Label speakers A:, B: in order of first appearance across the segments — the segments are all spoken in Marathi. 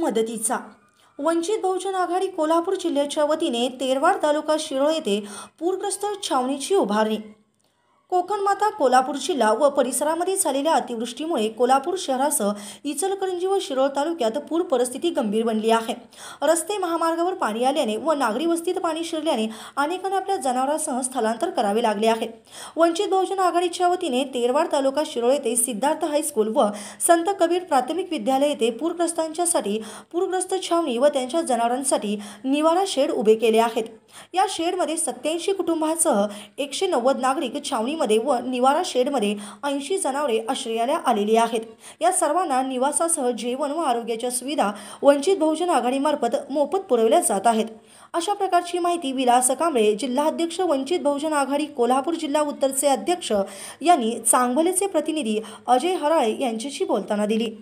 A: मदतीचा वंचित बहुजन आघाडी कोल्हापूर जिल्ह्याच्या वतीने तेरवाड तालुका शिरोळ येथे पूरग्रस्त छावणीची उभारणी। कोकण माता कोल्हापूर जिल्हा व परिसरामध्ये झालेल्या अतिवृष्टीमुळे कोल्हापूर शहरासह इचलकरंजी व शिरोळ तालुक्यात पूर परिस्थिती गंभीर बनली आहे। रस्ते महामार्गावर पाणी आल्याने व नागरी वस्तीत पाणी शिरल्याने अनेकांना आपल्या जनावरांसह स्थलांतर करावे लागले आहे। वंचित बहुजन आघाडीच्या वतीने तेरवाड तालुका शिरोळ येथे सिद्धार्थ हायस्कूल व संत कबीर प्राथमिक विद्यालय येथे पूरग्रस्तांच्यासाठी पूरग्रस्त छावणी व त्यांच्या जनावरांसाठी निवारा शेड उभे केले आहेत। या शेडमध्ये 87 कुटुंबांसह 190 नागरिक छावणीमध्ये व निवारा शेडमध्ये 80 जनावरे आश्रयाला आलेली आहेत। या सर्वांना निवासासह जेवण व आरोग्याच्या सुविधा वंचित बहुजन आघाडीमार्फत मोफत पुरवल्या जात आहेत। अशा प्रकारची माहिती विलास कांबळे, जिल्हाध्यक्ष वंचित बहुजन आघाडी कोल्हापूर जिल्हा उत्तरचे अध्यक्ष यांनी चांगभलेचे प्रतिनिधी अजय हराळे यांच्याशी बोलताना दिली।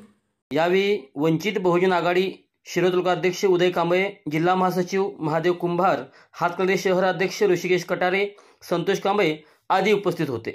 B: यावेळी वंचित बहुजन आघाडी शिरोळ तालुका अध्यक्ष उदय कांबळे, जिल्हा महासचिव महादेव कुंभार, हातकणंगले शहर अध्यक्ष ऋषिकेश कटारे, संतोष कांबळे आदी उपस्थित होते।